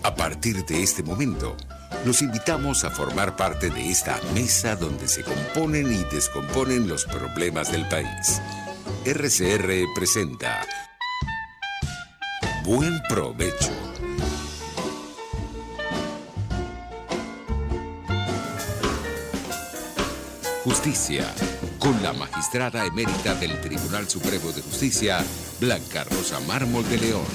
A partir de este momento, los invitamos a formar parte de esta mesa donde se componen y descomponen los problemas del país. RCR presenta Buen Provecho. Justicia, con la magistrada emérita del Tribunal Supremo de Justicia, Blanca Rosa Mármol de León.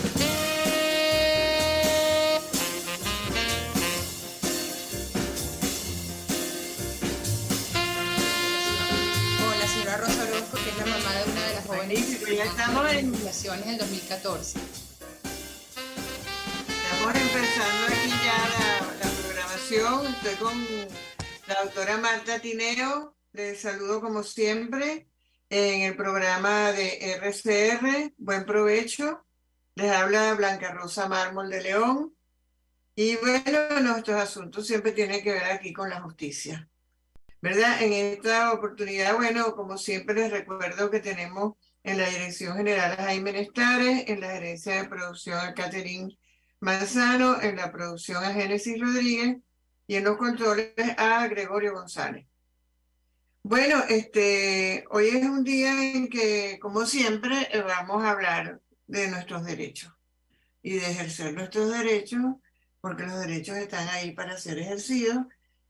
Hola, señora Rosa Orozco, que es la mamá de una de las jóvenes ya estamos en nominaciones del 2014. Estamos empezando aquí ya la programación. Estoy con la doctora Marta Tineo. Les saludo como siempre en el programa de RCR. Buen provecho. Les habla Blanca Rosa Mármol de León. Y bueno, nuestros asuntos siempre tienen que ver aquí con la justicia, ¿verdad? En esta oportunidad, bueno, como siempre les recuerdo que tenemos en la Dirección General a Jaime Nestares, en la Gerencia de Producción a Catherine Manzano, en la producción a Génesis Rodríguez y en los controles a Gregorio González. Bueno, hoy es un día en que, como siempre, vamos a hablar de nuestros derechos y de ejercer nuestros derechos, porque los derechos están ahí para ser ejercidos.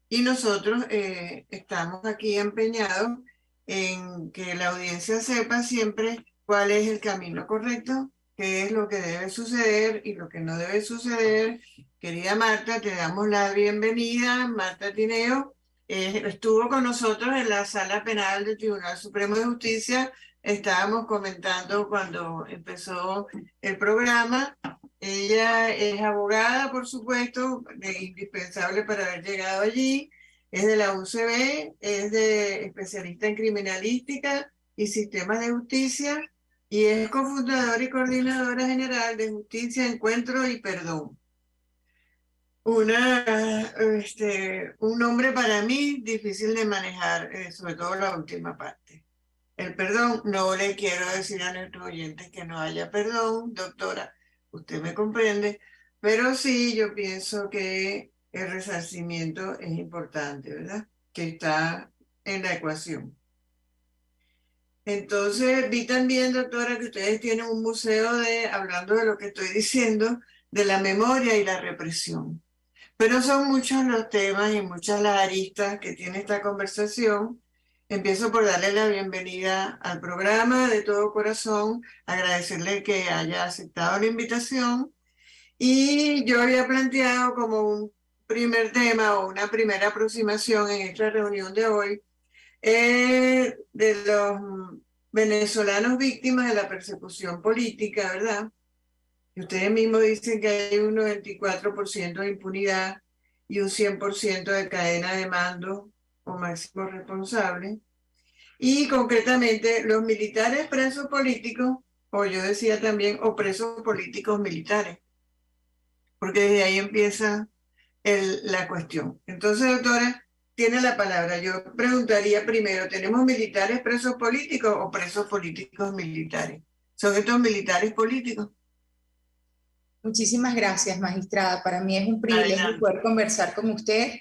Y nosotros estamos aquí empeñados en que la audiencia sepa siempre cuál es el camino correcto, qué es lo que debe suceder y lo que no debe suceder. Querida Marta, te damos la bienvenida. Marta Tineo estuvo con nosotros en la Sala Penal del Tribunal Supremo de Justicia. Estábamos comentando cuando empezó el programa. Ella es abogada, por supuesto, indispensable para haber llegado allí. Es de la UCB, es especialista en criminalística y sistemas de justicia y es cofundadora y coordinadora general de Justicia, Encuentro y Perdón. Un nombre para mí difícil de manejar, sobre todo la última parte. El perdón, no le quiero decir a nuestros oyentes que no haya perdón, doctora. Usted me comprende, pero sí yo pienso que el resarcimiento es importante, ¿verdad? Que está en la ecuación. Entonces vi también, doctora, que ustedes tienen un museo hablando de lo que estoy diciendo, de la memoria y la represión. Pero son muchos los temas y muchas las aristas que tiene esta conversación. Empiezo por darle la bienvenida al programa de todo corazón, agradecerle que haya aceptado la invitación. Y yo había planteado como un primer tema o una primera aproximación en esta reunión de hoy de los venezolanos víctimas de la persecución política, ¿verdad? Y ustedes mismos dicen que hay un 94% de impunidad y un 100% de cadena de mando o máximo responsable. Y concretamente los militares presos políticos, o yo decía también, o presos políticos militares, porque desde ahí empieza la cuestión. Entonces, doctora, tiene la palabra. Yo preguntaría primero, ¿tenemos militares presos políticos o presos políticos militares? ¿Son estos militares políticos? Muchísimas gracias, magistrada. Para mí es un privilegio Adelante. poder conversar con usted.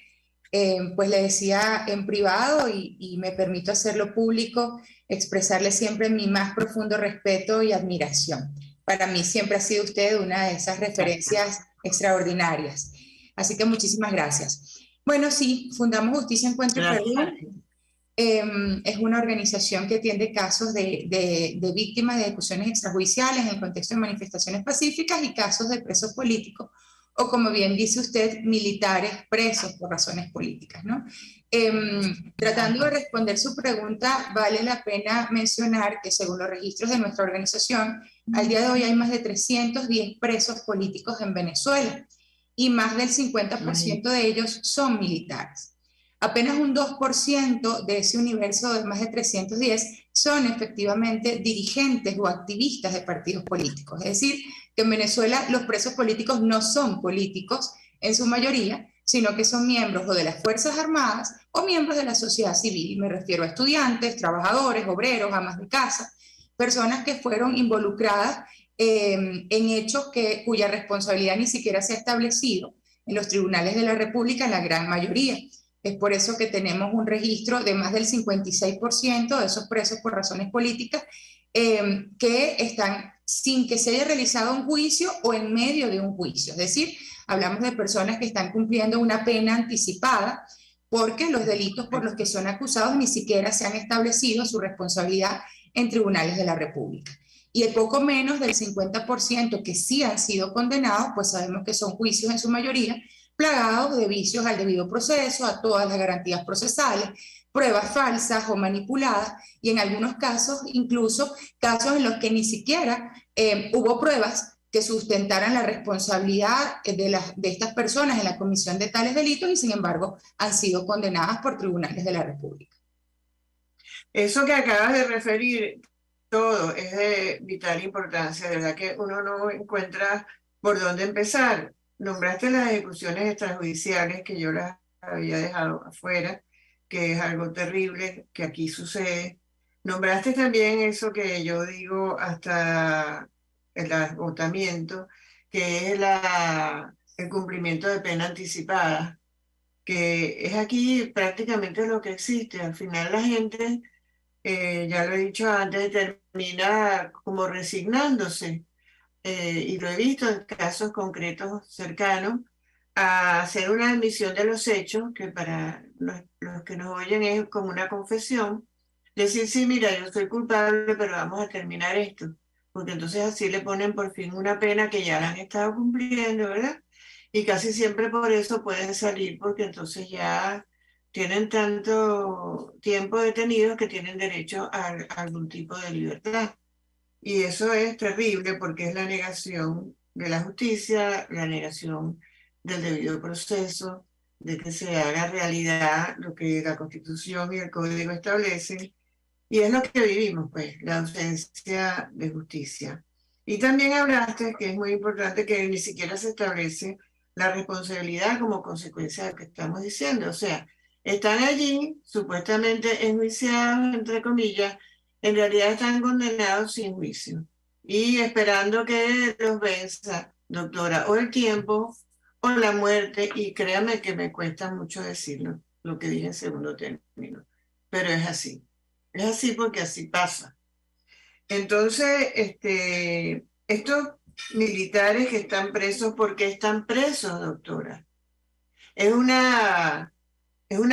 Pues le decía en privado y me permito hacerlo público, expresarle siempre mi más profundo respeto y admiración. Para mí siempre ha sido usted una de esas referencias extraordinarias. Así que muchísimas gracias. Bueno, sí, fundamos Justicia, Encuentro y Perdón. Es una organización que atiende casos de víctimas de ejecuciones extrajudiciales en contexto de manifestaciones pacíficas y casos de presos políticos, o como bien dice usted, militares presos por razones políticas, ¿no? Tratando de responder su pregunta, vale la pena mencionar que según los registros de nuestra organización, al día de hoy hay más de 310 presos políticos en Venezuela y más del 50% de ellos son militares. Apenas un 2% de ese universo de más de 310 son efectivamente dirigentes o activistas de partidos políticos. Es decir, que en Venezuela los presos políticos no son políticos en su mayoría, sino que son miembros o de las Fuerzas Armadas o miembros de la sociedad civil. Me refiero a estudiantes, trabajadores, obreros, amas de casa, personas que fueron involucradas en hechos cuya responsabilidad ni siquiera se ha establecido en los tribunales de la República en la gran mayoría. Es por eso que tenemos un registro de más del 56% de esos presos por razones políticas que están sin que se haya realizado un juicio o en medio de un juicio. Es decir, hablamos de personas que están cumpliendo una pena anticipada porque los delitos por los que son acusados ni siquiera se han establecido su responsabilidad en tribunales de la República. Y el poco menos del 50% que sí han sido condenados, pues sabemos que son juicios en su mayoría plagados de vicios al debido proceso, a todas las garantías procesales, pruebas falsas o manipuladas, y en algunos casos, incluso casos en los que ni siquiera hubo pruebas que sustentaran la responsabilidad de estas personas en la comisión de tales delitos y sin embargo han sido condenadas por tribunales de la República. Eso que acabas de referir, todo es de vital importancia, de verdad que uno no encuentra por dónde empezar. Nombraste las ejecuciones extrajudiciales que yo las había dejado afuera, que es algo terrible que aquí sucede. Nombraste también eso que yo digo hasta el agotamiento, que es el cumplimiento de pena anticipada, que es aquí prácticamente lo que existe. Al final la gente, ya lo he dicho antes, termina como resignándose, y lo he visto en casos concretos cercanos, a hacer una admisión de los hechos, que para los que nos oyen es como una confesión, decir, sí, mira, yo soy culpable, pero vamos a terminar esto, porque entonces así le ponen por fin una pena que ya la han estado cumpliendo, ¿verdad? Y casi siempre por eso pueden salir, porque entonces ya tienen tanto tiempo detenidos que tienen derecho a algún tipo de libertad. Y eso es terrible porque es la negación de la justicia, la negación del debido proceso, de que se haga realidad lo que la Constitución y el Código establecen. Y es lo que vivimos, pues, la ausencia de justicia. Y también hablaste, que es muy importante, que ni siquiera se establece la responsabilidad como consecuencia de lo que estamos diciendo. O sea, están allí, supuestamente enjuiciados, entre comillas, en realidad están condenados sin juicio y esperando que los venza, doctora, o el tiempo o la muerte, y créame que me cuesta mucho decirlo, lo que dije en segundo término, pero es así porque así pasa. Entonces, estos militares que están presos, ¿por qué están presos, doctora? Es un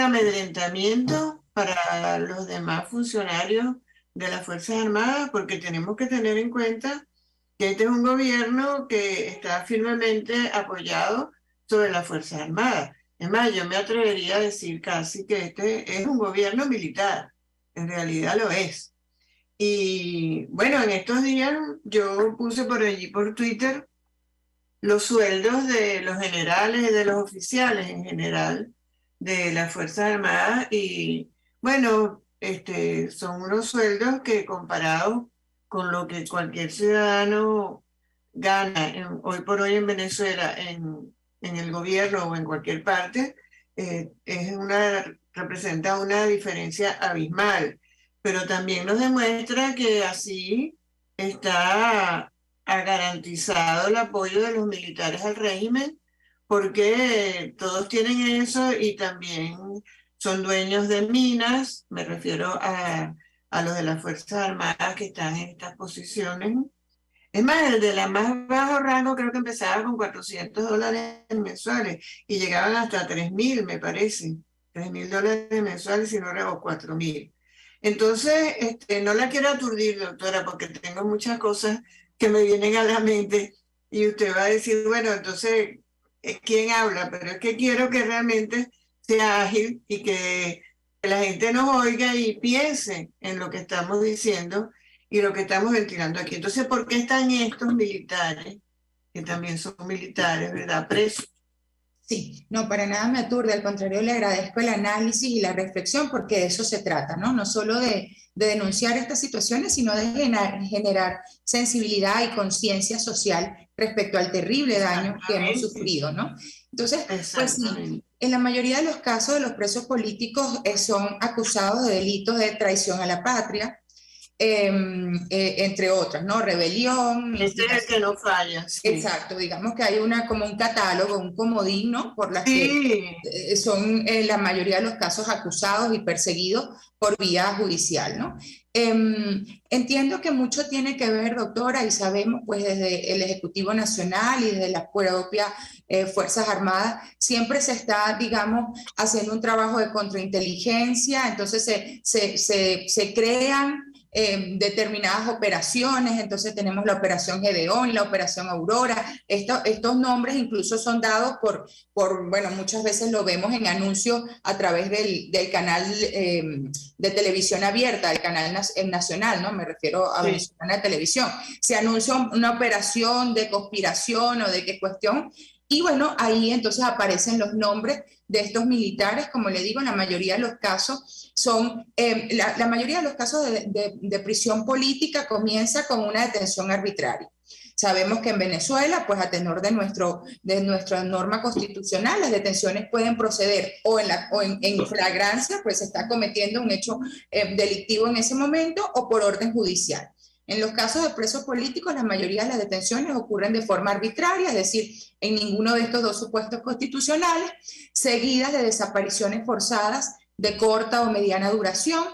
amedrentamiento para los demás funcionarios de las Fuerzas Armadas, porque tenemos que tener en cuenta que este es un gobierno que está firmemente apoyado sobre las Fuerzas Armadas. Es más, yo me atrevería a decir casi que este es un gobierno militar, en realidad lo es. Y bueno, en estos días yo puse por allí por Twitter los sueldos de los generales y de los oficiales en general de las Fuerzas Armadas, y bueno, son unos sueldos que comparados con lo que cualquier ciudadano gana hoy por hoy en Venezuela, en el gobierno o en cualquier parte, representa una diferencia abismal, pero también nos demuestra que así está garantizado el apoyo de los militares al régimen, porque todos tienen eso y también son dueños de minas. Me refiero a los de las Fuerzas Armadas que están en estas posiciones. Es más, el de la más bajo rango creo que empezaba con $400 mensuales y llegaban hasta 3.000, me parece, $3.000 mensuales, si no o 4.000. Entonces, no la quiero aturdir, doctora, porque tengo muchas cosas que me vienen a la mente y usted va a decir, bueno, entonces, ¿quién habla? Pero es que quiero que realmente sea ágil y que la gente nos oiga y piense en lo que estamos diciendo y lo que estamos ventilando aquí. Entonces, ¿por qué están estos militares, que también son militares, ¿verdad?, presos? Sí, no, para nada me aturde, al contrario, le agradezco el análisis y la reflexión, porque de eso se trata, ¿no? No solo de denunciar estas situaciones, sino de generar sensibilidad y conciencia social respecto al terrible daño que hemos sufrido, ¿no? Entonces, pues sí, en la mayoría de los casos de los presos políticos son acusados de delitos de traición a la patria, entre otras, ¿no? Rebelión. Este es el que no falla. Sí. Exacto, digamos que hay como un catálogo, un comodín, ¿no? Por las Sí. que son la mayoría de los casos acusados y perseguidos por vía judicial, ¿no? Entiendo que mucho tiene que ver, doctora, y sabemos pues desde el Ejecutivo Nacional y desde las propias Fuerzas Armadas, siempre se está, digamos, haciendo un trabajo de contrainteligencia, entonces se crean determinadas operaciones, entonces tenemos la Operación Gedeón, la Operación Aurora, estos nombres incluso son dados bueno, muchas veces lo vemos en anuncios a través del canal de televisión abierta, el canal nacional, ¿no? Me refiero a Venezolana Televisión. Se anuncia una operación de conspiración o de qué cuestión, y bueno, ahí entonces aparecen los nombres de estos militares, como le digo, en la mayoría de los casos son, la mayoría de los casos de prisión política comienza con una detención arbitraria. Sabemos que en Venezuela, pues a tenor de nuestra norma constitucional, las detenciones pueden proceder o en flagrancia, pues se está cometiendo un hecho delictivo en ese momento, o por orden judicial. En los casos de presos políticos, la mayoría de las detenciones ocurren de forma arbitraria, es decir, en ninguno de estos dos supuestos constitucionales, seguidas de desapariciones forzadas de corta o mediana duración.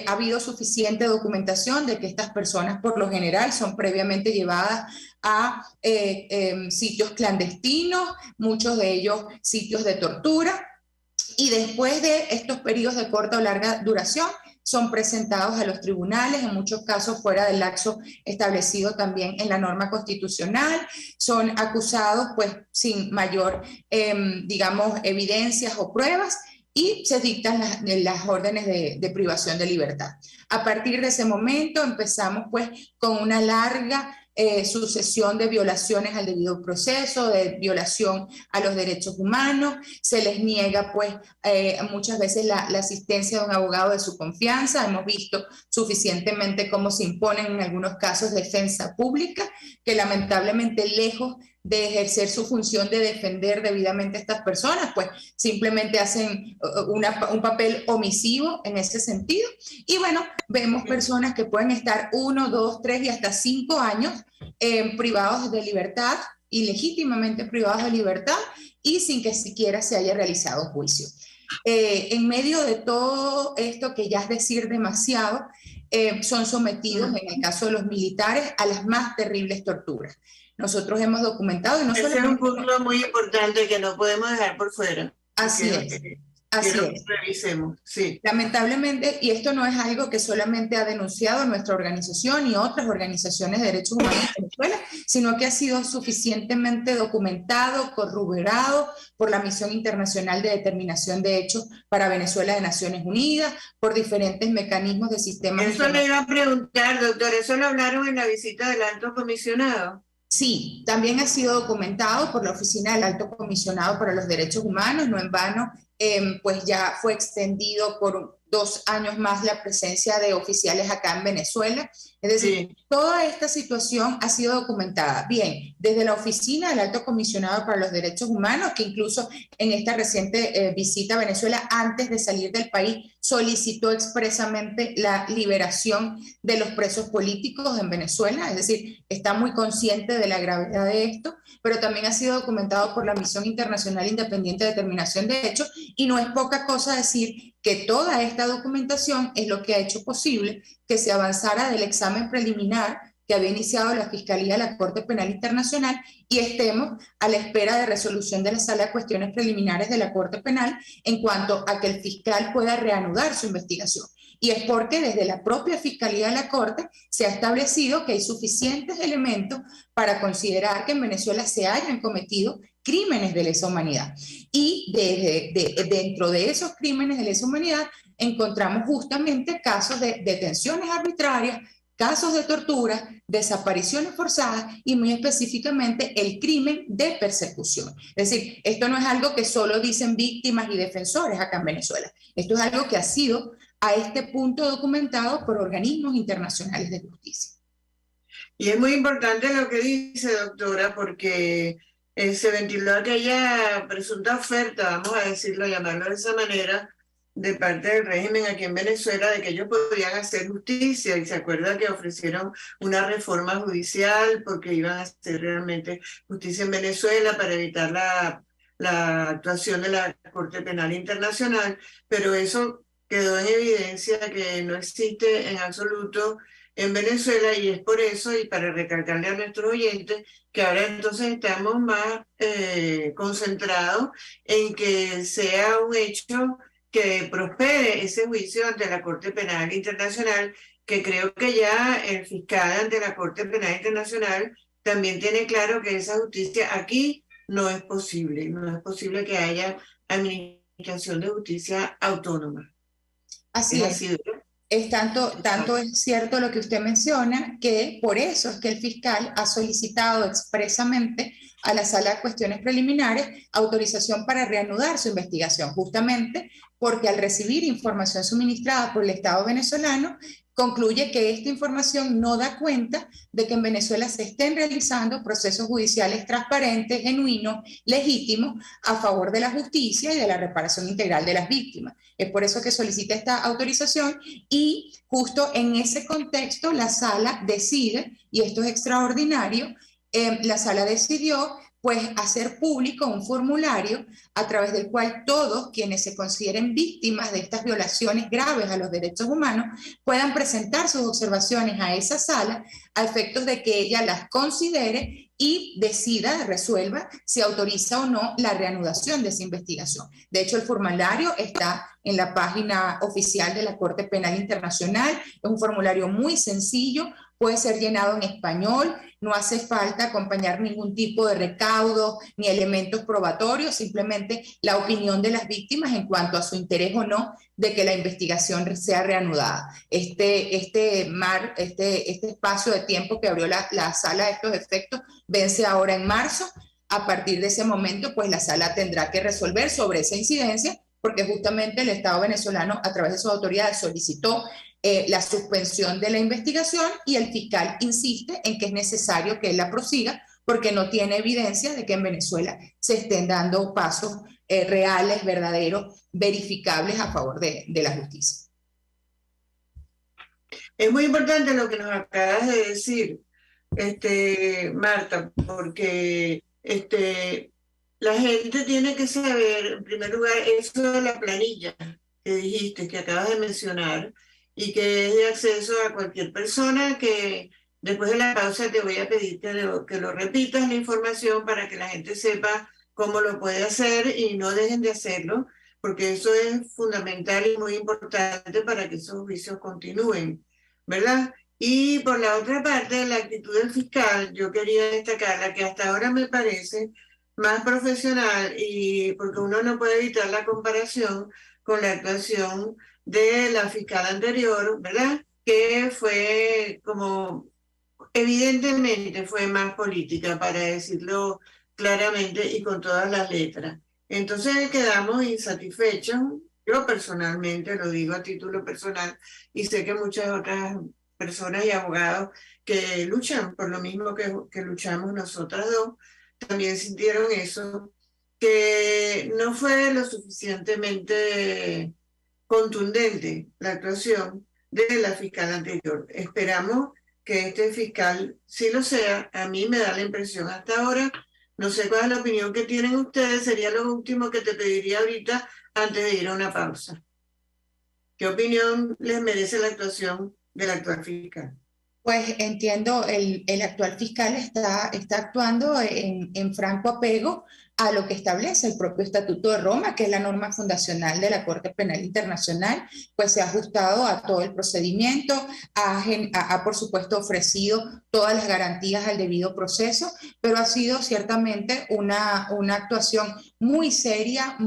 Ha habido suficiente documentación de que estas personas, por lo general, son previamente llevadas a sitios clandestinos, muchos de ellos sitios de tortura, y después de estos periodos de corta o larga duración, son presentados a los tribunales, en muchos casos fuera del lapso establecido también en la norma constitucional, son acusados pues sin mayor, digamos, evidencias o pruebas, y se dictan las órdenes de privación de libertad. A partir de ese momento empezamos pues con una larga sucesión de violaciones al debido proceso, de violación a los derechos humanos, se les niega pues muchas veces la asistencia de un abogado de su confianza. Hemos visto suficientemente cómo se imponen en algunos casos defensa pública, que lamentablemente lejos de ejercer su función de defender debidamente a estas personas, pues simplemente hacen un papel omisivo en ese sentido. Y bueno, vemos personas que pueden estar 1, 2, 3 y hasta 5 años privados de libertad, ilegítimamente privados de libertad, y sin que siquiera se haya realizado juicio. En medio de todo esto, que ya es decir demasiado, son sometidos, en el caso de los militares, a las más terribles torturas. Nosotros hemos documentado, y no ese es un punto muy importante que no podemos dejar por fuera. Así es. Así es. Revisemos, sí. Lamentablemente, y esto no es algo que solamente ha denunciado nuestra organización y otras organizaciones de derechos humanos en Venezuela, sino que ha sido suficientemente documentado, corroborado por la Misión Internacional de Determinación de Hechos para Venezuela de Naciones Unidas, por diferentes mecanismos de sistemas. Eso le iba a preguntar, doctor, ¿eso lo hablaron en la visita del Alto Comisionado? Sí, también ha sido documentado por la Oficina del Alto Comisionado para los Derechos Humanos, no en vano, pues ya fue extendido por 2 años más la presencia de oficiales acá en Venezuela. Es decir, sí, toda esta situación ha sido documentada. Bien, desde la Oficina del Alto Comisionado para los Derechos Humanos, que incluso en esta reciente visita a Venezuela, antes de salir del país, solicitó expresamente la liberación de los presos políticos en Venezuela, es decir, está muy consciente de la gravedad de esto, pero también ha sido documentado por la Misión Internacional Independiente de Determinación de Hechos, y no es poca cosa decir que toda esta documentación es lo que ha hecho posible que se avanzara del examen preliminar que había iniciado la Fiscalía de la Corte Penal Internacional y estemos a la espera de resolución de la Sala de Cuestiones Preliminares de la Corte Penal en cuanto a que el fiscal pueda reanudar su investigación. Y es porque desde la propia Fiscalía de la Corte se ha establecido que hay suficientes elementos para considerar que en Venezuela se hayan cometido crímenes de lesa humanidad. Y dentro de esos crímenes de lesa humanidad encontramos justamente casos de detenciones arbitrarias, casos de tortura, desapariciones forzadas y muy específicamente el crimen de persecución. Es decir, esto no es algo que solo dicen víctimas y defensores acá en Venezuela. Esto es algo que ha sido a este punto documentado por organismos internacionales de justicia. Y es muy importante lo que dice, doctora, porque se ventiló aquella presunta oferta, vamos a decirlo, llamarlo de esa manera, de parte del régimen aquí en Venezuela de que ellos podían hacer justicia, y se acuerda que ofrecieron una reforma judicial porque iban a hacer realmente justicia en Venezuela para evitar la actuación de la Corte Penal Internacional, pero eso quedó en evidencia que no existe en absoluto en Venezuela, y es por eso, y para recalcarle a nuestros oyentes, que ahora entonces estamos más concentrados en que sea un hecho que prospere ese juicio ante la Corte Penal Internacional, que creo que ya el fiscal ante la Corte Penal Internacional también tiene claro que esa justicia aquí no es posible, no es posible que haya administración de justicia autónoma. Así es. Así, ¿verdad? Es tanto es cierto lo que usted menciona, que por eso es que el fiscal ha solicitado expresamente a la Sala de Cuestiones Preliminares autorización para reanudar su investigación, justamente porque al recibir información suministrada por el Estado venezolano, concluye que esta información no da cuenta de que en Venezuela se estén realizando procesos judiciales transparentes, genuinos, legítimos, a favor de la justicia y de la reparación integral de las víctimas. Es por eso que solicita esta autorización, y justo en ese contexto la sala decide, y esto es extraordinario, la sala decidió pues hacer público un formulario a través del cual todos quienes se consideren víctimas de estas violaciones graves a los derechos humanos puedan presentar sus observaciones a esa sala a efectos de que ella las considere y decida, resuelva si autoriza o no la reanudación de esa investigación. De hecho, el formulario está en la página oficial de la Corte Penal Internacional. Es un formulario muy sencillo, puede ser llenado en español, no hace falta acompañar ningún tipo de recaudo ni elementos probatorios, simplemente la opinión de las víctimas en cuanto a su interés o no de que la investigación sea reanudada. Este espacio de tiempo que abrió la sala a estos efectos vence ahora en marzo. A partir de ese momento, pues la sala tendrá que resolver sobre esa incidencia, porque justamente el Estado venezolano, a través de sus autoridades, solicitó la suspensión de la investigación, y el fiscal insiste en que es necesario que él la prosiga porque no tiene evidencia de que en Venezuela se estén dando pasos reales, verdaderos, verificables a favor de la justicia. Es muy importante lo que nos acabas de decir, Marta, porque la gente tiene que saber, en primer lugar, eso de la planilla que dijiste, que acabas de mencionar, y que es de acceso a cualquier persona, que después de la pausa te voy a pedir que lo repitas la información para que la gente sepa cómo lo puede hacer y no dejen de hacerlo, porque eso es fundamental y muy importante para que esos juicios continúen, ¿verdad? Y por la otra parte, la actitud del fiscal, yo quería destacar la que hasta ahora me parece más profesional, y porque uno no puede evitar la comparación con la actuación de la fiscal anterior, ¿verdad? Que fue como, evidentemente fue más política, para decirlo claramente y con todas las letras. Entonces quedamos insatisfechos, yo personalmente, lo digo a título personal, y sé que muchas otras personas y abogados que luchan por lo mismo que luchamos nosotras dos, también sintieron eso, que no fue lo suficientemente contundente la actuación de la fiscal anterior. Esperamos que este fiscal sí lo sea. A mí me da la impresión hasta ahora, no sé cuál es la opinión que tienen ustedes, sería lo último que te pediría ahorita antes de ir a una pausa. ¿Qué opinión les merece la actuación del actual fiscal? Pues entiendo, el actual fiscal está actuando en franco apego a lo que establece el propio Estatuto de Roma, que es la norma fundacional de la Corte Penal Internacional, pues se ha ajustado a todo el procedimiento, ha por supuesto ofrecido todas las garantías al debido proceso, pero ha sido ciertamente una actuación muy seria,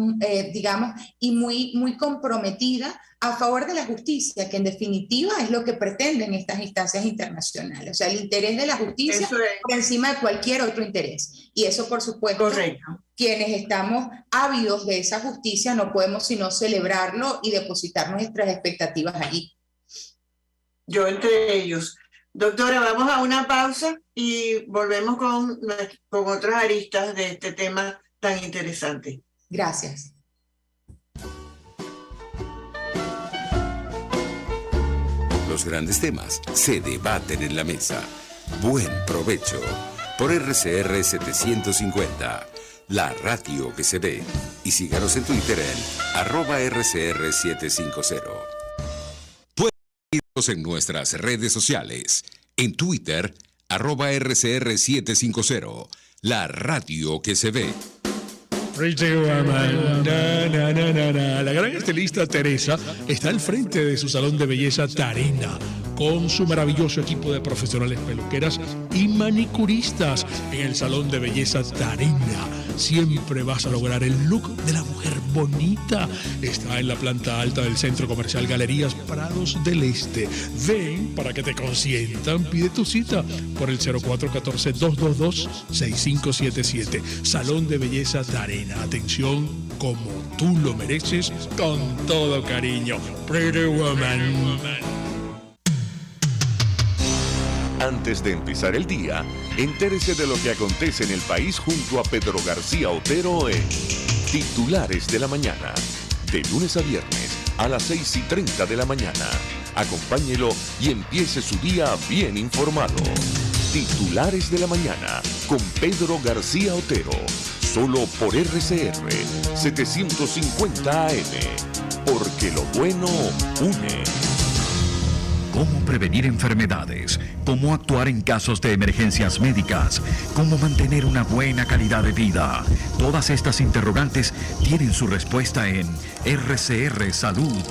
digamos, y muy comprometida a favor de la justicia, que en definitiva es lo que pretenden estas instancias internacionales. O sea, el interés de la justicia por encima de cualquier otro interés. Y eso, por supuesto, correcto, quienes estamos ávidos de esa justicia no podemos sino celebrarlo y depositar nuestras expectativas allí. Yo entre ellos. Doctora, vamos a una pausa y volvemos con otras aristas de este tema tan interesante. Gracias. los grandes temas se debaten en la mesa. Buen provecho por RCR 750, la radio que se ve. Y síganos en Twitter en @RCR750. Pueden seguirnos en nuestras redes sociales. En Twitter, @RCR750, la radio que se ve. Pretty Woman. La gran estilista Teresa está al frente de su salón de belleza Tarina, con su maravilloso equipo de profesionales peluqueras y manicuristas. En el salón de belleza Tarina siempre vas a lograr el look de la mujer bonita. Está en la planta alta del Centro Comercial Galerías Prados del Este. Ven para que te consientan. Pide tu cita por el 0414-222-6577. Salón de belleza Tarina. Atención como tú lo mereces, con todo cariño. Pretty Woman. Antes de empezar el día, entérese de lo que acontece en el país junto a Pedro García Otero en Titulares de la Mañana. De lunes a viernes a las 6:30 de la mañana. Acompáñelo y empiece su día bien informado. Titulares de la Mañana con Pedro García Otero. Solo por RCR 750 AM. Porque lo bueno une. Cómo prevenir enfermedades, cómo actuar en casos de emergencias médicas, cómo mantener una buena calidad de vida. Todas estas interrogantes tienen su respuesta en RCR Salud.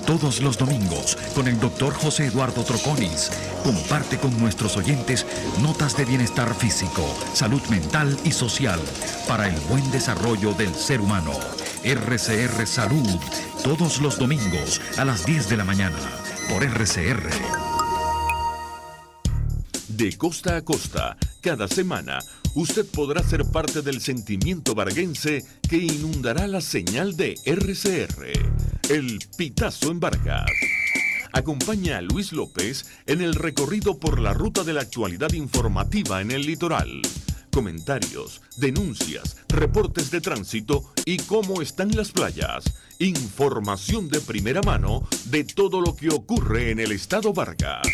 Todos los domingos con el Dr. José Eduardo Troconis. Comparte con nuestros oyentes notas de bienestar físico, salud mental y social para el buen desarrollo del ser humano. RCR Salud. Todos los domingos a las 10 de la mañana. Por RCR. De costa a costa, cada semana, usted podrá ser parte del sentimiento varguense que inundará la señal de RCR. El Pitazo en Vargas. Acompaña a Luis López en el recorrido por la ruta de la actualidad informativa en el litoral. Comentarios, denuncias, reportes de tránsito y cómo están las playas. Información de primera mano de todo lo que ocurre en el estado Vargas.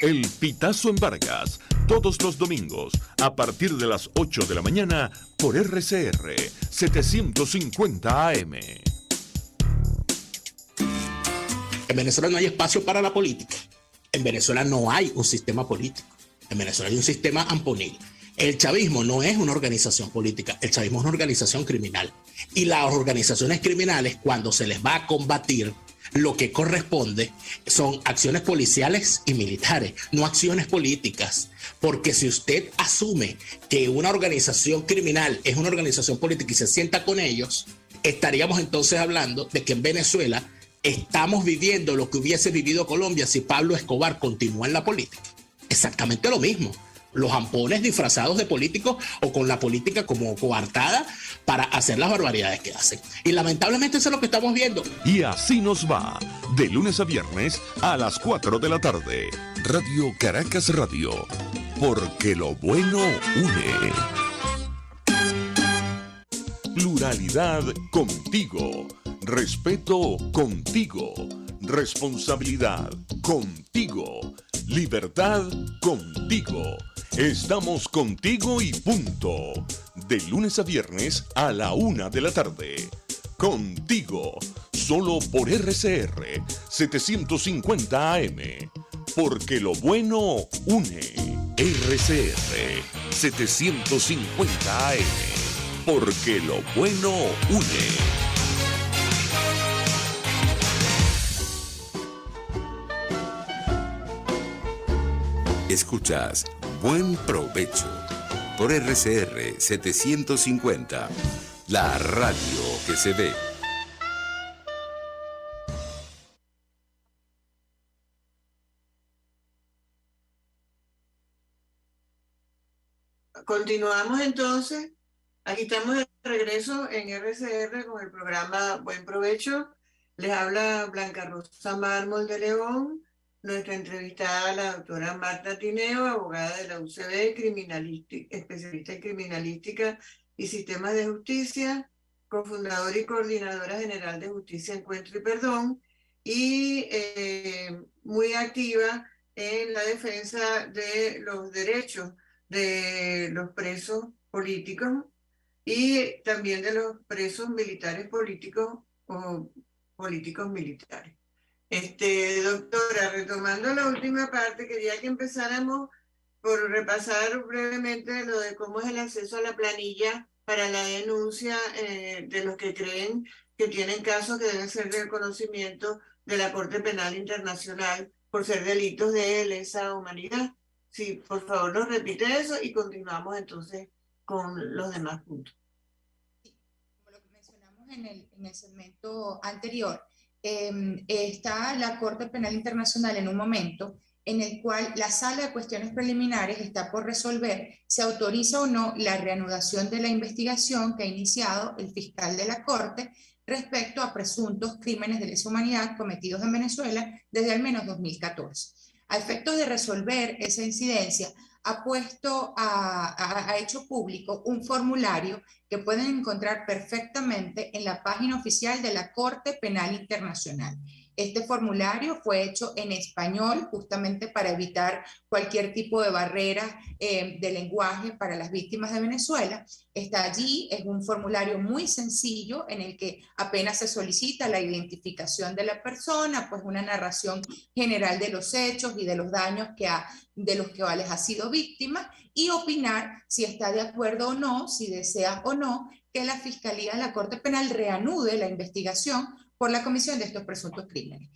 El Pitazo en Vargas, todos los domingos, a partir de las 8 de la mañana, por RCR 750 AM. En Venezuela no hay espacio para la política. En Venezuela no hay un sistema político. En Venezuela hay un sistema amponil. El chavismo no es una organización política, el chavismo es una organización criminal. Y las organizaciones criminales, cuando se les va a combatir, lo que corresponde son acciones policiales y militares, no acciones políticas. Porque si usted asume que una organización criminal es una organización política y se sienta con ellos, estaríamos entonces hablando de que en Venezuela estamos viviendo lo que hubiese vivido Colombia si Pablo Escobar continúa en la política. Exactamente lo mismo. Los ampones disfrazados de políticos o con la política como coartada para hacer las barbaridades que hacen. Y lamentablemente eso es lo que estamos viendo. Y así nos va, de lunes a viernes a las 4 de la tarde. Radio Caracas Radio, porque lo bueno une. Pluralidad contigo, respeto contigo, responsabilidad contigo, libertad contigo. Estamos contigo y punto. De lunes a viernes a la 1 de la tarde. Contigo, solo por RCR 750 AM. Porque lo bueno une. RCR 750 AM. Porque lo bueno une. Escuchas Buen Provecho por RCR 750, la radio que se ve. Continuamos entonces. Aquí estamos de regreso en RCR con el programa Buen Provecho. Les habla Blanca Rosa Mármol de León. Nuestra entrevistada, la doctora Marta Tineo, abogada de la UCB, especialista en criminalística y sistemas de justicia, cofundadora y coordinadora general de Justicia, Encuentro y Perdón, y muy activa en la defensa de los derechos de los presos políticos y también de los presos militares políticos o políticos militares. Doctora, retomando la última parte, quería que empezáramos por repasar brevemente lo de cómo es el acceso a la planilla para la denuncia de los que creen que tienen casos que deben ser del conocimiento de la Corte Penal Internacional por ser delitos de lesa humanidad. Sí, por favor, nos repite eso y continuamos entonces con los demás puntos. Como lo que mencionamos en el segmento anterior, está la Corte Penal Internacional en un momento en el cual la sala de cuestiones preliminares está por resolver si autoriza o no la reanudación de la investigación que ha iniciado el fiscal de la Corte respecto a presuntos crímenes de lesa humanidad cometidos en Venezuela desde al menos 2014. A efectos de resolver esa incidencia, ha hecho público un formulario que pueden encontrar perfectamente en la página oficial de la Corte Penal Internacional. Este formulario fue hecho en español justamente para evitar cualquier tipo de barrera de lenguaje para las víctimas de Venezuela. Está allí, es un formulario muy sencillo en el que apenas se solicita la identificación de la persona, pues una narración general de los hechos y de los daños de los que les ha sido víctima y opinar si está de acuerdo o no, si desea o no que la Fiscalía de la Corte Penal reanude la investigación por la comisión de estos presuntos crímenes.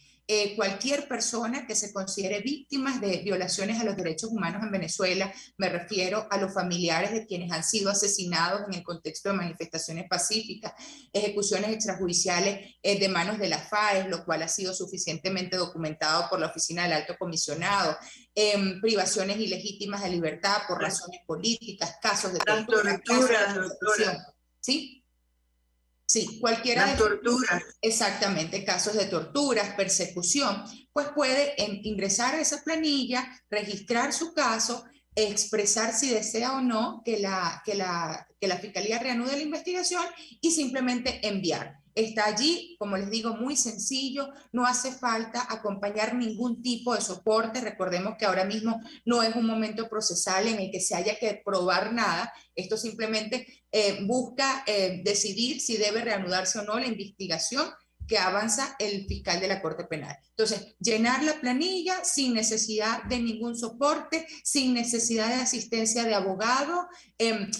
Cualquier persona que se considere víctima de violaciones a los derechos humanos en Venezuela, me refiero a los familiares de quienes han sido asesinados en el contexto de manifestaciones pacíficas, ejecuciones extrajudiciales de manos de la FARC, lo cual ha sido suficientemente documentado por la Oficina del Alto Comisionado, privaciones ilegítimas de libertad por razones políticas, casos de tortura, ¿sí? Sí, cualquiera de torturas. Exactamente, casos de torturas, persecución, pues puede ingresar a esa planilla, registrar su caso, expresar si desea o no que la Fiscalía reanude la investigación y simplemente enviar. Está allí, como les digo, muy sencillo, no hace falta acompañar ningún tipo de soporte. Recordemos que ahora mismo no es un momento procesal en el que se haya que probar nada. Esto simplemente busca decidir si debe reanudarse o no la investigación que avanza el fiscal de la Corte Penal. Entonces, llenar la planilla sin necesidad de ningún soporte, sin necesidad de asistencia de abogado,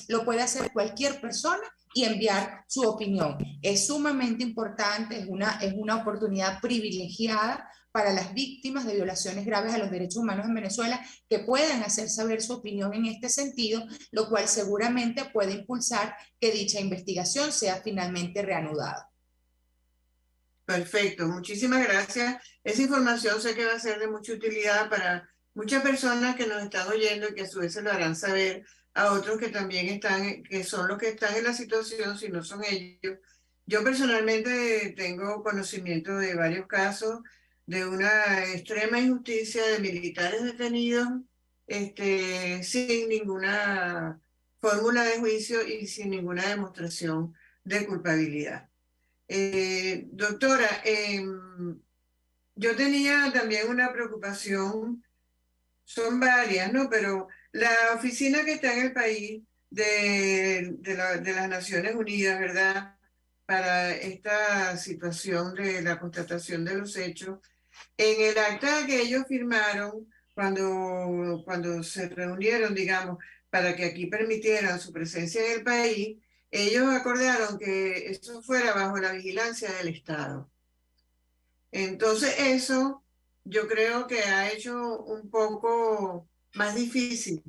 lo puede hacer cualquier persona y enviar su opinión. Es sumamente importante, es una oportunidad privilegiada para las víctimas de violaciones graves a los derechos humanos en Venezuela que puedan hacer saber su opinión en este sentido, lo cual seguramente puede impulsar que dicha investigación sea finalmente reanudada. Perfecto, muchísimas gracias. Esa información sé que va a ser de mucha utilidad para muchas personas que nos están oyendo y que a su vez se lo harán saber a otros que también están, que son los que están en la situación, si no son ellos. Yo personalmente tengo conocimiento de varios casos de una extrema injusticia de militares detenidos sin ninguna fórmula de juicio y sin ninguna demostración de culpabilidad. Doctora, yo tenía también una preocupación, son varias, ¿no? Pero la oficina que está en el país de las Naciones Unidas, ¿verdad? Para esta situación de la constatación de los hechos, en el acta que ellos firmaron cuando se reunieron, digamos, para que aquí permitieran su presencia en el país, ellos acordaron que eso fuera bajo la vigilancia del Estado. Entonces eso yo creo que ha hecho un poco más difícil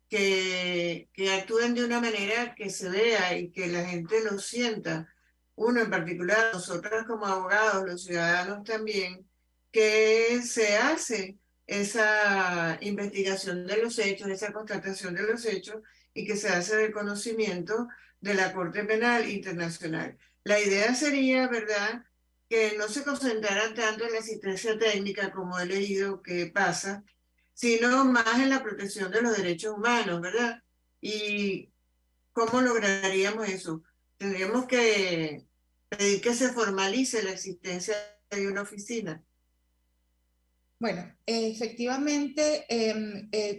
que actúen de una manera que se vea y que la gente lo sienta. Uno en particular, nosotros como abogados, los ciudadanos también, que se hace esa investigación de los hechos, esa constatación de los hechos y que se hace del conocimiento de la Corte Penal Internacional. La idea sería, ¿verdad?, que no se concentraran tanto en la asistencia técnica, como he leído que pasa, sino más en la protección de los derechos humanos, ¿verdad? ¿Y cómo lograríamos eso? Tendríamos que pedir que se formalice la existencia de una oficina. Bueno, efectivamente,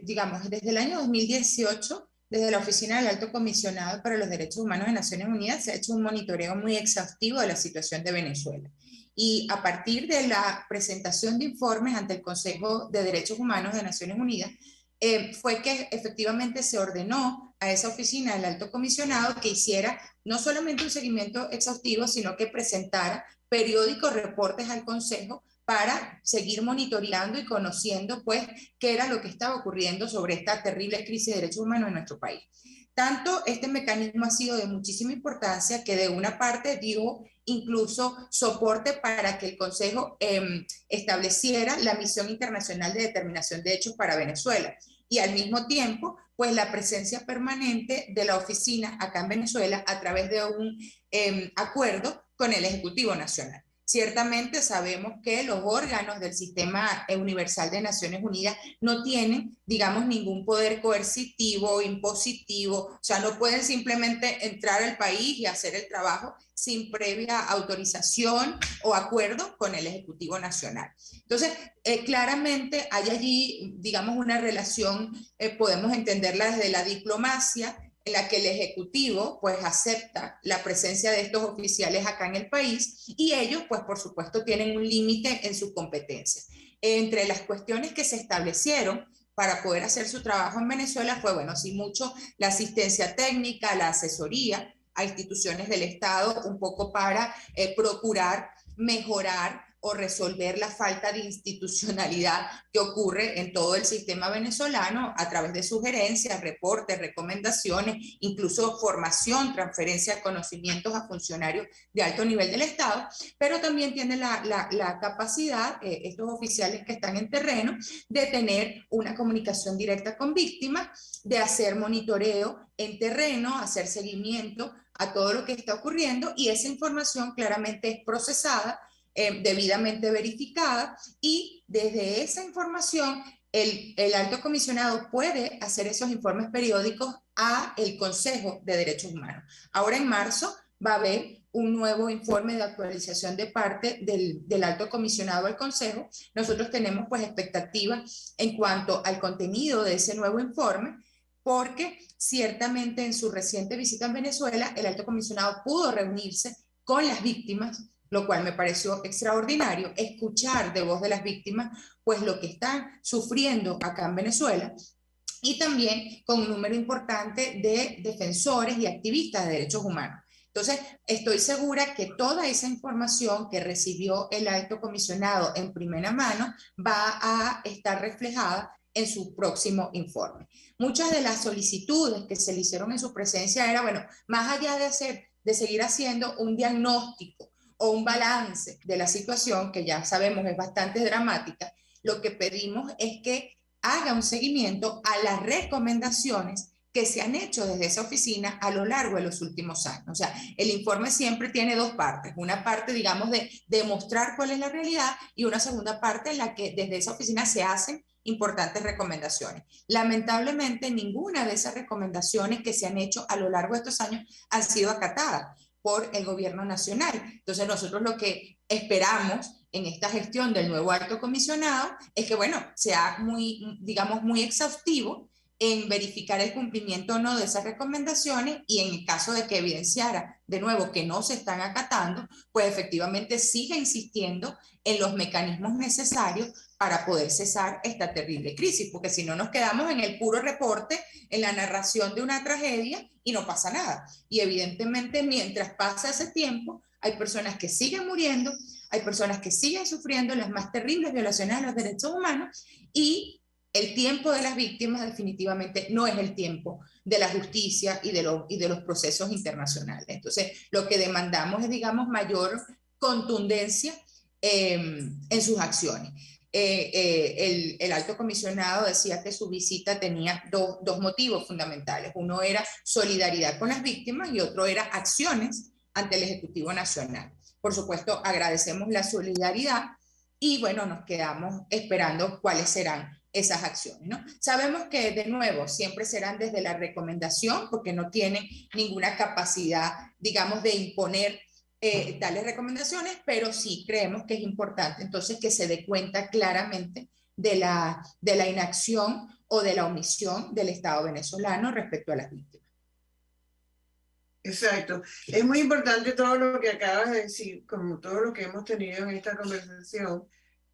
digamos, desde el año 2018, desde la Oficina del Alto Comisionado para los Derechos Humanos de Naciones Unidas, se ha hecho un monitoreo muy exhaustivo de la situación de Venezuela. Y a partir de la presentación de informes ante el Consejo de Derechos Humanos de Naciones Unidas, fue que efectivamente se ordenó a esa oficina del Alto Comisionado que hiciera no solamente un seguimiento exhaustivo, sino que presentara periódicos reportes al Consejo para seguir monitoreando y conociendo, pues, qué era lo que estaba ocurriendo sobre esta terrible crisis de derechos humanos en nuestro país. Tanto este mecanismo ha sido de muchísima importancia que de una parte dio incluso soporte para que el Consejo estableciera la Misión Internacional de Determinación de Hechos para Venezuela y al mismo tiempo, pues la presencia permanente de la oficina acá en Venezuela a través de un acuerdo con el Ejecutivo Nacional. Ciertamente sabemos que los órganos del Sistema Universal de Naciones Unidas no tienen, digamos, ningún poder coercitivo, impositivo, o sea, no pueden simplemente entrar al país y hacer el trabajo sin previa autorización o acuerdo con el Ejecutivo Nacional. Entonces, claramente hay allí, digamos, una relación, podemos entenderla desde la diplomacia, en la que el Ejecutivo pues acepta la presencia de estos oficiales acá en el país y ellos pues por supuesto tienen un límite en su competencia. Entre las cuestiones que se establecieron para poder hacer su trabajo en Venezuela fue, bueno, sí mucho la asistencia técnica, la asesoría a instituciones del Estado, un poco para procurar mejorar o resolver la falta de institucionalidad que ocurre en todo el sistema venezolano a través de sugerencias, reportes, recomendaciones, incluso formación, transferencia de conocimientos a funcionarios de alto nivel del Estado, pero también tiene la capacidad, estos oficiales que están en terreno, de tener una comunicación directa con víctimas, de hacer monitoreo en terreno, hacer seguimiento a todo lo que está ocurriendo y esa información claramente es procesada, debidamente verificada y desde esa información el alto comisionado puede hacer esos informes periódicos a el Consejo de Derechos Humanos. Ahora en marzo va a haber un nuevo informe de actualización de parte del alto comisionado al Consejo. Nosotros tenemos pues expectativas en cuanto al contenido de ese nuevo informe, porque ciertamente en su reciente visita en Venezuela el alto comisionado pudo reunirse con las víctimas, lo cual me pareció extraordinario, escuchar de voz de las víctimas pues lo que están sufriendo acá en Venezuela y también con un número importante de defensores y activistas de derechos humanos. Entonces, estoy segura que toda esa información que recibió el alto comisionado en primera mano va a estar reflejada en su próximo informe. Muchas de las solicitudes que se le hicieron en su presencia era, bueno, más allá de seguir haciendo un diagnóstico o un balance de la situación, que ya sabemos es bastante dramática, lo que pedimos es que haga un seguimiento a las recomendaciones que se han hecho desde esa oficina a lo largo de los últimos años. O sea, el informe siempre tiene dos partes. Una parte, digamos, de demostrar cuál es la realidad y una segunda parte en la que desde esa oficina se hacen importantes recomendaciones. Lamentablemente, ninguna de esas recomendaciones que se han hecho a lo largo de estos años han sido acatadas por el gobierno nacional. Entonces, nosotros lo que esperamos en esta gestión del nuevo alto comisionado es que, bueno, sea muy, digamos, muy exhaustivo en verificar el cumplimiento o no de esas recomendaciones y en el caso de que evidenciara de nuevo que no se están acatando, pues efectivamente siga insistiendo en los mecanismos necesarios para poder cesar esta terrible crisis, porque si no nos quedamos en el puro reporte, en la narración de una tragedia y no pasa nada. Y evidentemente mientras pasa ese tiempo, hay personas que siguen muriendo, hay personas que siguen sufriendo las más terribles violaciones a los derechos humanos y el tiempo de las víctimas definitivamente no es el tiempo de la justicia y de los procesos internacionales. Entonces, lo que demandamos es, digamos, mayor contundencia en sus acciones. El alto comisionado decía que su visita tenía dos motivos fundamentales. Uno era solidaridad con las víctimas y otro era acciones ante el Ejecutivo Nacional. Por supuesto, agradecemos la solidaridad y, bueno, nos quedamos esperando cuáles serán esas acciones, ¿no? Sabemos que, de nuevo, siempre serán desde la recomendación, porque no tienen ninguna capacidad, digamos, de imponer darles recomendaciones, pero sí creemos que es importante entonces que se dé cuenta claramente de la inacción o de la omisión del Estado venezolano respecto a las víctimas. Exacto. Es muy importante todo lo que acabas de decir, como todo lo que hemos tenido en esta conversación,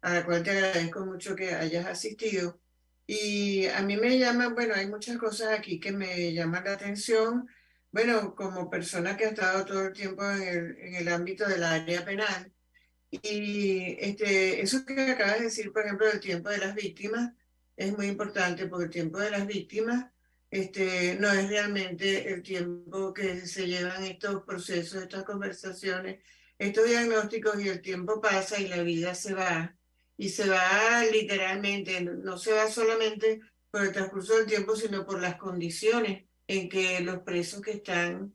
a la cual te agradezco mucho que hayas asistido. Y a mí me llaman, bueno, hay muchas cosas aquí que me llaman la atención. Bueno, como persona que ha estado todo el tiempo en el ámbito del área penal, y eso que acabas de decir, por ejemplo, del tiempo de las víctimas, es muy importante porque el tiempo de las víctimas no es realmente el tiempo que se llevan estos procesos, estas conversaciones, estos diagnósticos, y el tiempo pasa y la vida se va. Y se va literalmente, no se va solamente por el transcurso del tiempo, sino por las condiciones en que los presos que están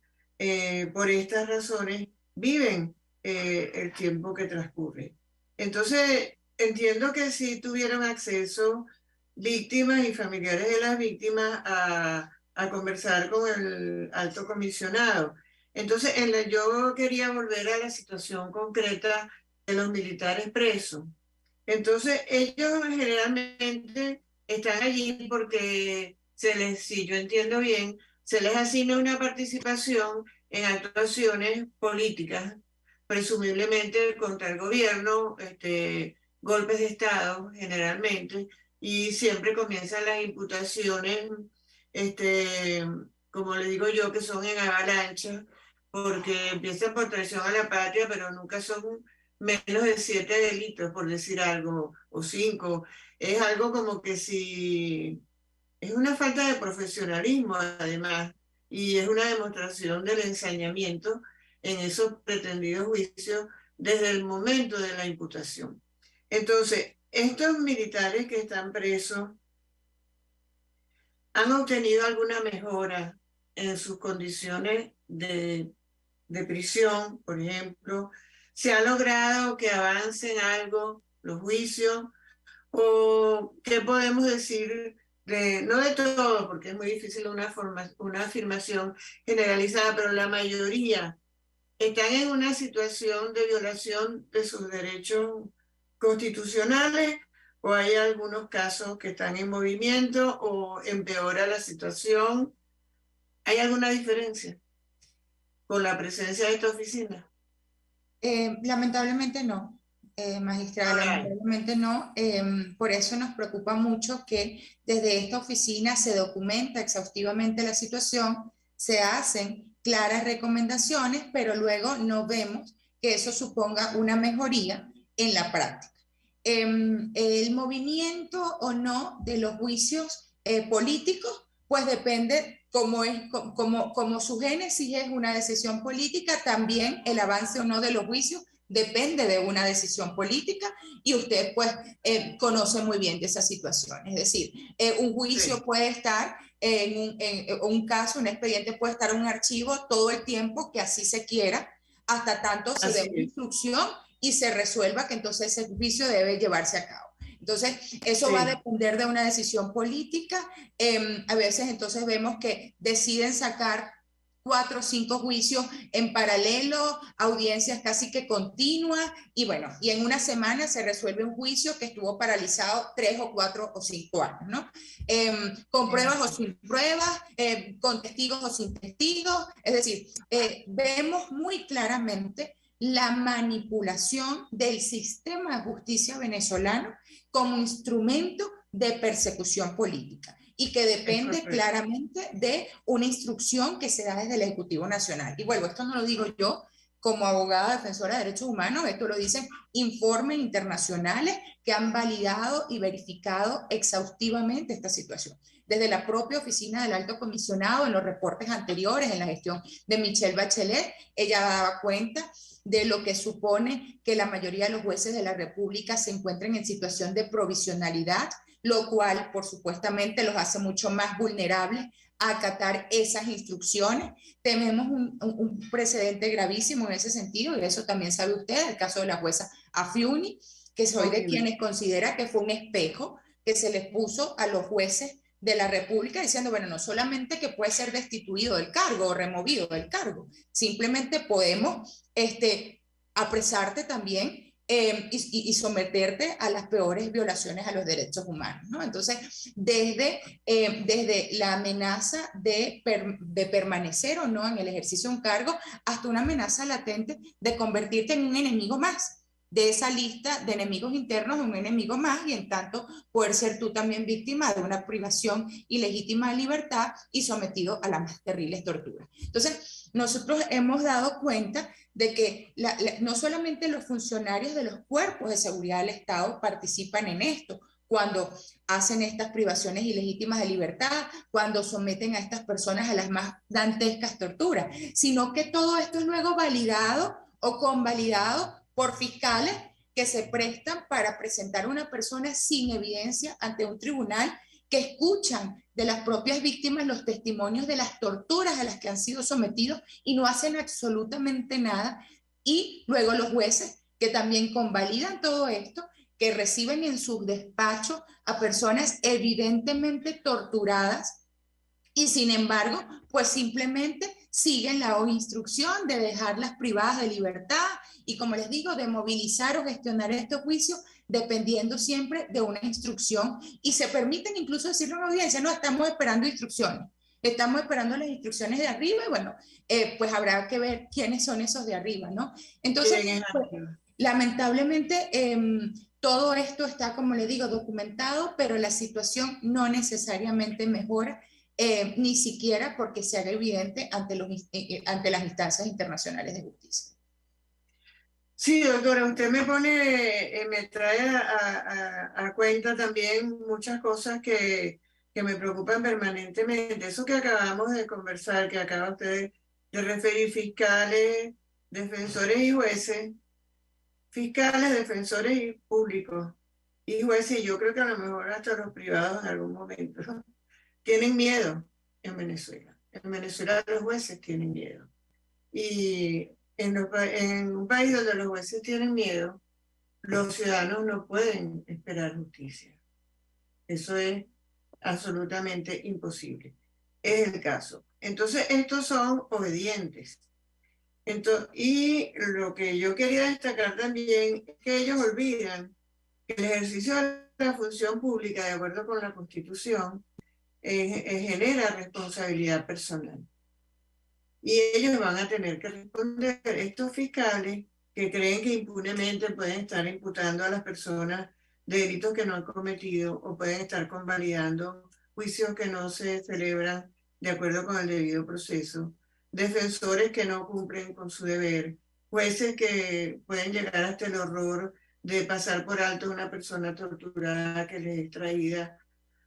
por estas razones viven el tiempo que transcurre. Entonces, entiendo que sí tuvieron acceso víctimas y familiares de las víctimas a conversar con el alto comisionado. Entonces, yo quería volver a la situación concreta de los militares presos. Entonces, ellos generalmente están allí porque si yo entiendo bien, se les asigna una participación en actuaciones políticas, presumiblemente contra el gobierno, golpes de Estado generalmente, y siempre comienzan las imputaciones, como le digo yo, que son en avalancha, porque empiezan por traición a la patria, pero nunca son menos de 7 delitos, por decir algo, o 5. Es algo como que si... Es una falta de profesionalismo, además, y es una demostración del ensañamiento en esos pretendidos juicios desde el momento de la imputación. Entonces, estos militares que están presos han obtenido alguna mejora en sus condiciones de prisión, por ejemplo. ¿Se ha logrado que avancen algo los juicios? ¿O qué podemos decir no de todo, porque es muy difícil una afirmación generalizada, pero la mayoría están en una situación de violación de sus derechos constitucionales, o hay algunos casos que están en movimiento o empeora la situación? ¿Hay alguna diferencia con la presencia de esta oficina? Lamentablemente no. Magistrada, lamentablemente no. Por eso nos preocupa mucho que desde esta oficina se documenta exhaustivamente la situación, se hacen claras recomendaciones, pero luego no vemos que eso suponga una mejoría en la práctica. El movimiento o no de los juicios políticos, pues depende, como su génesis es una decisión política, también el avance o no de los juicios depende de una decisión política, y usted pues conoce muy bien de esa situación. Es decir, un juicio puede estar en un caso, un expediente puede estar en un archivo todo el tiempo que así se quiera, hasta tanto se dé una instrucción y se resuelva que entonces ese juicio debe llevarse a cabo. Entonces, eso va a depender de una decisión política. A veces entonces vemos que deciden sacar 4 o 5 juicios en paralelo, audiencias casi que continuas, y bueno, y en una semana se resuelve un juicio que estuvo paralizado 3 o 4 o 5 años, ¿no? Con pruebas o sin pruebas, con testigos o sin testigos. Es decir, vemos muy claramente la manipulación del sistema de justicia venezolano como instrumento de persecución política, y que depende claramente de una instrucción que se da desde el Ejecutivo Nacional. Y bueno, esto no lo digo yo como abogada defensora de derechos humanos, esto lo dicen informes internacionales que han validado y verificado exhaustivamente esta situación. Desde la propia oficina del Alto Comisionado, en los reportes anteriores, en la gestión de Michelle Bachelet, ella daba cuenta de lo que supone que la mayoría de los jueces de la República se encuentren en situación de provisionalidad, lo cual, por supuestamente, los hace mucho más vulnerables a acatar esas instrucciones. Tenemos un precedente gravísimo en ese sentido, y eso también sabe usted, el caso de la jueza Afiuni, que soy de quienes considera que fue un espejo que se les puso a los jueces de la República diciendo, bueno, no solamente que puede ser destituido del cargo o removido del cargo, simplemente podemos apresarte también y someterte a las peores violaciones a los derechos humanos, ¿no? Entonces, desde la amenaza de permanecer o no en el ejercicio de un cargo, hasta una amenaza latente de convertirte en un enemigo más de esa lista de enemigos internos, un enemigo más, y en tanto poder ser tú también víctima de una privación ilegítima de libertad y sometido a las más terribles torturas. Entonces, nosotros hemos dado cuenta de que no solamente los funcionarios de los cuerpos de seguridad del Estado participan en esto, cuando hacen estas privaciones ilegítimas de libertad, cuando someten a estas personas a las más dantescas torturas, sino que todo esto es luego validado o convalidado por fiscales que se prestan para presentar a una persona sin evidencia ante un tribunal, que escuchan de las propias víctimas los testimonios de las torturas a las que han sido sometidos y no hacen absolutamente nada. Y luego los jueces que también convalidan todo esto, que reciben en sus despachos a personas evidentemente torturadas y sin embargo, pues simplemente siguen la instrucción de dejarlas privadas de libertad y, como les digo, de movilizar o gestionar estos juicios dependiendo siempre de una instrucción, y se permiten incluso decirle a una audiencia, no, estamos esperando instrucciones, estamos esperando las instrucciones de arriba y bueno, pues habrá que ver quiénes son esos de arriba, ¿no? Entonces, pues, lamentablemente, todo esto está, como le digo, documentado, pero la situación no necesariamente mejora, ni siquiera porque se haga evidente ante las instancias internacionales de justicia. Sí, doctora, usted me trae a cuenta también muchas cosas que me preocupan permanentemente. Eso que acabamos de conversar, que acaba usted de referir, fiscales, defensores y jueces, fiscales, defensores y públicos, y jueces, y yo creo que a lo mejor hasta los privados en algún momento, ¿no? Tienen miedo en Venezuela. En Venezuela los jueces tienen miedo. Y en un país donde los jueces tienen miedo, los ciudadanos no pueden esperar justicia. Eso es absolutamente imposible. Es el caso. Entonces, estos son obedientes. Y lo que yo quería destacar también es que ellos olvidan que el ejercicio de la función pública, de acuerdo con la Constitución, genera responsabilidad personal. Y ellos van a tener que responder. Estos fiscales que creen que impunemente pueden estar imputando a las personas de delitos que no han cometido o pueden estar convalidando juicios que no se celebran de acuerdo con el debido proceso, defensores que no cumplen con su deber, jueces que pueden llegar hasta el horror de pasar por alto a una persona torturada que les es traída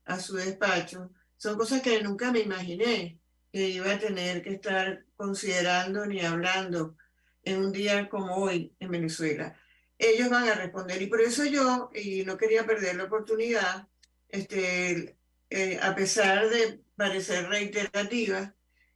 a su despacho. Son cosas que nunca me imaginé que iba a tener que estar considerando ni hablando en un día como hoy en Venezuela. Ellos van a responder, y por eso yo, y no quería perder la oportunidad, a pesar de parecer reiterativa,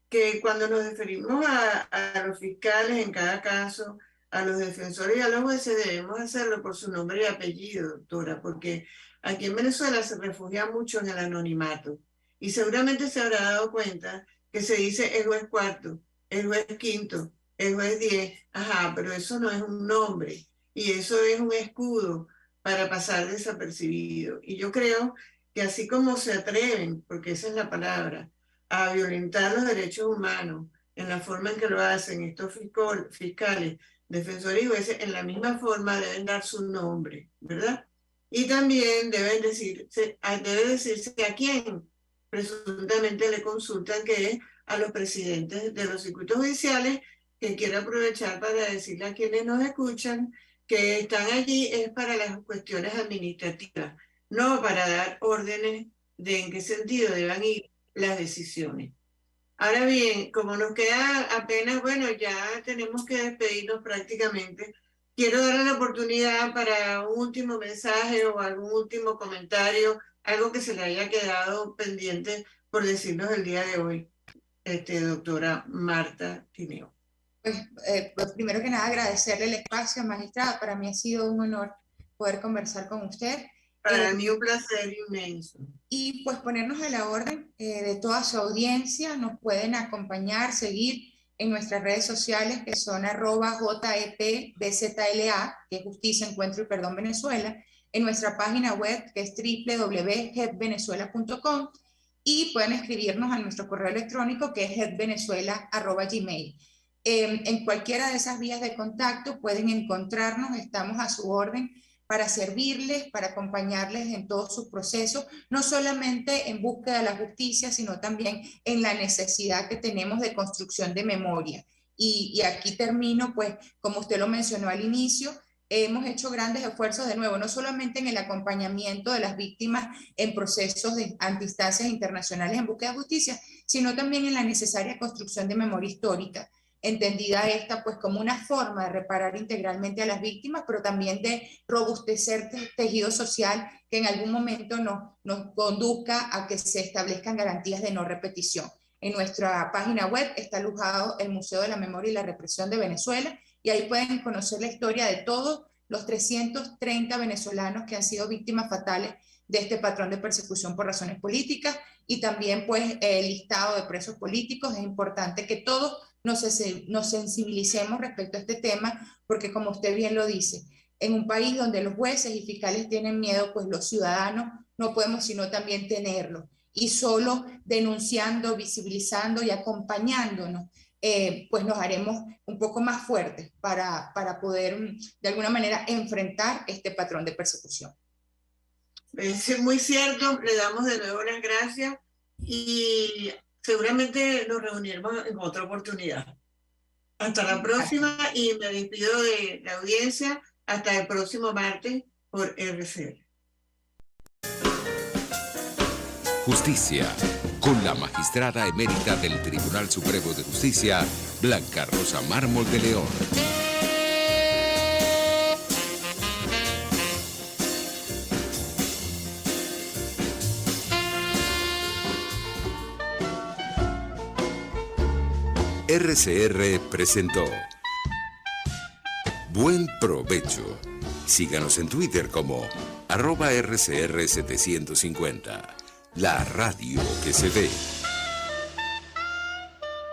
que cuando nos referimos a los fiscales en cada caso, a los defensores y a los jueces, debemos hacerlo por su nombre y apellido, doctora, porque aquí en Venezuela se refugia mucho en el anonimato, y seguramente se habrá dado cuenta que se dice el juez cuarto, el juez quinto, el juez 10, ajá, pero eso no es un nombre, y eso es un escudo para pasar desapercibido. Y yo creo que así como se atreven, porque esa es la palabra, a violentar los derechos humanos en la forma en que lo hacen estos fiscales, defensores y jueces, en la misma forma deben dar su nombre, ¿verdad? Y también debe decirse a quién presuntamente le consultan, que es a los presidentes de los circuitos judiciales, que quiero aprovechar para decirle a quienes nos escuchan que están allí es para las cuestiones administrativas, no para dar órdenes de en qué sentido deban ir las decisiones. Ahora bien, como nos queda apenas, bueno, ya tenemos que despedirnos prácticamente, quiero darle la oportunidad para un último mensaje o algún último comentario, algo que se le haya quedado pendiente por decirnos el día de hoy, doctora Marta Tineo. Pues primero que nada agradecerle el espacio, magistrada. Para mí ha sido un honor poder conversar con usted. Para mí un placer inmenso. Y pues ponernos a la orden de toda su audiencia. Nos pueden acompañar, seguir en nuestras redes sociales, que son @JEPBZLA, que es Justicia, Encuentro y Perdón Venezuela, en nuestra página web, que es www.jetvenezuela.com, y pueden escribirnos a nuestro correo electrónico, que es jetvenezuela@gmail. En cualquiera de esas vías de contacto pueden encontrarnos, estamos a su orden para servirles, para acompañarles en todos sus procesos, no solamente en búsqueda de la justicia, sino también en la necesidad que tenemos de construcción de memoria. Y aquí termino, pues, como usted lo mencionó al inicio, hemos hecho grandes esfuerzos de nuevo, no solamente en el acompañamiento de las víctimas en procesos ante instancias internacionales en búsqueda de justicia, sino también en la necesaria construcción de memoria histórica, entendida esta pues como una forma de reparar integralmente a las víctimas, pero también de robustecer tejido social que en algún momento nos conduzca a que se establezcan garantías de no repetición. En nuestra página web está alojado el Museo de la Memoria y la Represión de Venezuela, y ahí pueden conocer la historia de todos los 330 venezolanos que han sido víctimas fatales de este patrón de persecución por razones políticas, y también pues el listado de presos políticos. Es importante que todos nos sensibilicemos respecto a este tema, porque como usted bien lo dice, en un país donde los jueces y fiscales tienen miedo, pues los ciudadanos no podemos sino también tenerlo. Y solo denunciando, visibilizando y acompañándonos, pues nos haremos un poco más fuertes para poder de alguna manera enfrentar este patrón de persecución. Es muy cierto, le damos de nuevo las gracias y seguramente nos reuniremos en otra oportunidad. Hasta la próxima, y me despido de la audiencia hasta el próximo martes por RCR. Justicia, con la magistrada emérita del Tribunal Supremo de Justicia, Blanca Rosa Mármol de León. RCR presentó Buen Provecho. Síganos en Twitter como @RCR750. La radio que se ve.